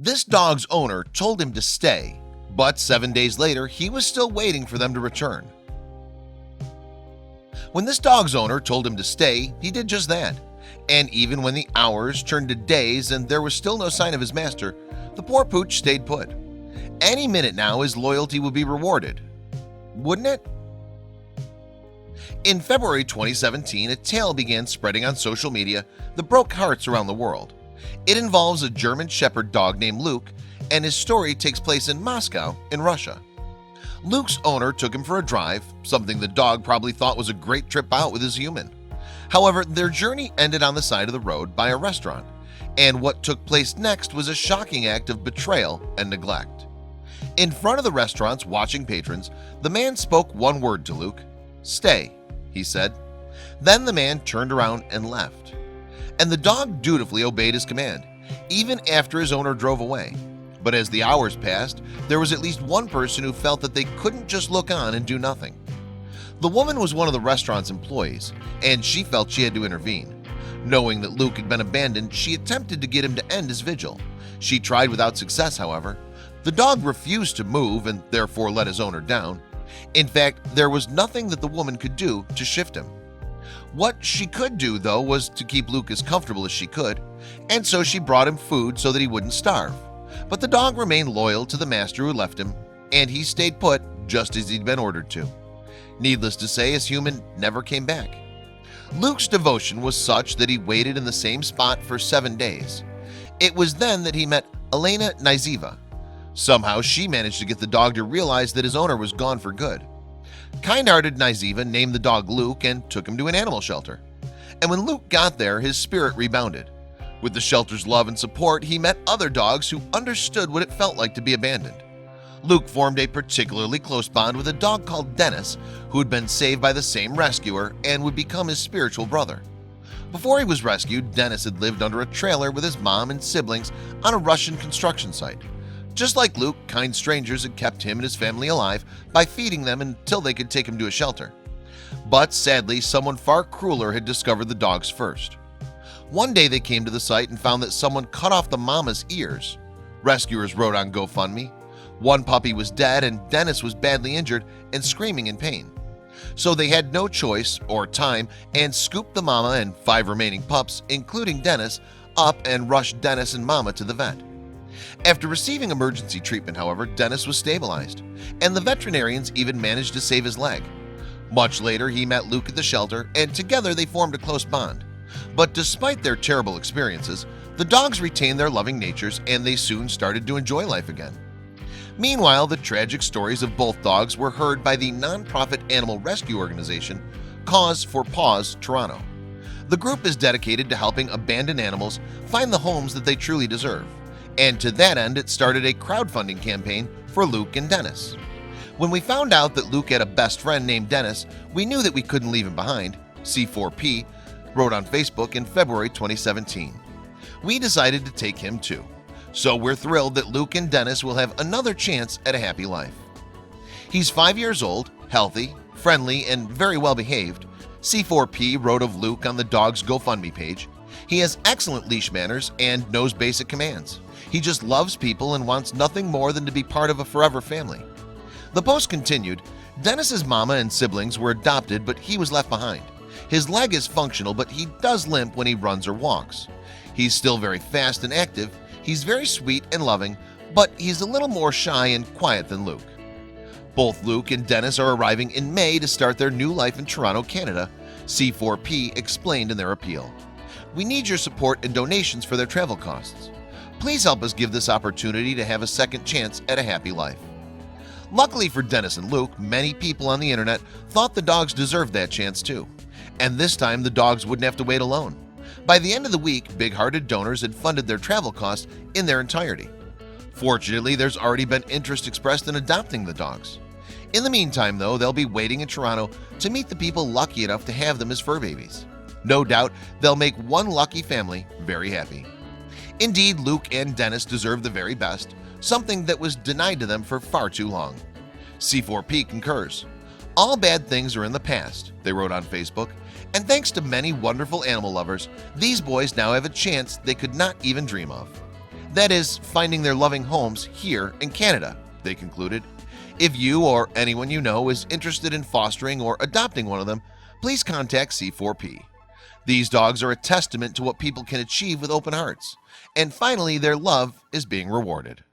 This dog's owner told him to stay, but 7 days later he was still waiting for them to return. When this dog's owner told him to stay, he did just that. And even when the hours turned to days and there was still no sign of his master, the poor pooch stayed put. Any minute now his loyalty would be rewarded, wouldn't it? In February 2017, a tale began spreading on social media that broke hearts around the world. It involves a German Shepherd dog named Luke, and his story takes place in Moscow, in Russia. Luke's owner took him for a drive, something the dog probably thought was a great trip out with his human. However, their journey ended on the side of the road by a restaurant, and what took place next was a shocking act of betrayal and neglect. In front of the restaurant's watching patrons, the man spoke one word to Luke. "Stay," he said. Then the man turned around and left. And the dog dutifully obeyed his command, even after his owner drove away. But as the hours passed, there was at least one person who felt that they couldn't just look on and do nothing. The woman was one of the restaurant's employees, and she felt she had to intervene. Knowing that Luke had been abandoned, she attempted to get him to end his vigil. She tried without success, however. The dog refused to move and therefore let his owner down. In fact, there was nothing that the woman could do to shift him. What she could do, though, was to keep Luke as comfortable as she could, and so she brought him food so that he wouldn't starve. But the dog remained loyal to the master who left him, and he stayed put just as he'd been ordered to. Needless to say, his human never came back. Luke's devotion was such that he waited in the same spot for 7 days. It was then that he met Elena Nizieva. Somehow she managed to get the dog to realize that his owner was gone for good. Kind-hearted Nizieva named the dog Luke and took him to an animal shelter. And when Luke got there, his spirit rebounded. With the shelter's love and support, he met other dogs who understood what it felt like to be abandoned. Luke formed a particularly close bond with a dog called Dennis, who had been saved by the same rescuer and would become his spiritual brother. Before he was rescued, Dennis had lived under a trailer with his mom and siblings on a Russian construction site. Just like Luke, kind strangers had kept him and his family alive by feeding them until they could take him to a shelter. But sadly, someone far crueler had discovered the dogs first. One day they came to the site and found that someone cut off the mama's ears. Rescuers wrote on GoFundMe. One puppy was dead and Dennis was badly injured and screaming in pain. So they had no choice or time and scooped the mama and 5 remaining pups, including Dennis, up and rushed Dennis and mama to the vet. After receiving emergency treatment, however, Dennis was stabilized, and the veterinarians even managed to save his leg. Much later, he met Luke at the shelter, and together they formed a close bond. But despite their terrible experiences, the dogs retained their loving natures and they soon started to enjoy life again. Meanwhile, the tragic stories of both dogs were heard by the nonprofit animal rescue organization Cause for Paws Toronto. The group is dedicated to helping abandoned animals find the homes that they truly deserve, and to that end it started a crowdfunding campaign for Luke and Dennis. When we found out that Luke had a best friend named Dennis, we knew that we couldn't leave him behind. C4P wrote on Facebook in February 2017. We decided to take him too. So we're thrilled that Luke and Dennis will have another chance at a happy life. He's 5 years old, healthy, friendly, and very well behaved. C4P wrote of Luke on the dog's GoFundMe page. He has excellent leash manners and knows basic commands. He just loves people and wants nothing more than to be part of a forever family. The post continued, Dennis's mama and siblings were adopted, but he was left behind. His leg is functional, but he does limp when he runs or walks. He's still very fast and active. He's very sweet and loving, but he's a little more shy and quiet than Luke. Both Luke and Dennis are arriving in May to start their new life in Toronto, Canada, C4P explained in their appeal. We need your support and donations for their travel costs. Please help us give this opportunity to have a second chance at a happy life. Luckily for Dennis and Luke, many people on the internet thought the dogs deserved that chance too. And this time the dogs wouldn't have to wait alone. By the end of the week, big-hearted donors had funded their travel costs in their entirety. Fortunately, there's already been interest expressed in adopting the dogs. In the meantime, though, they'll be waiting in Toronto to meet the people lucky enough to have them as fur babies. No doubt they'll make one lucky family very happy. Indeed, Luke and Dennis deserve the very best, something that was denied to them for far too long. C4P concurs. All bad things are in the past, they wrote on Facebook, and thanks to many wonderful animal lovers, these boys now have a chance they could not even dream of. That is, finding their loving homes here in Canada, they concluded. If you or anyone you know is interested in fostering or adopting one of them, please contact C4P. These dogs are a testament to what people can achieve with open hearts. And finally, their love is being rewarded.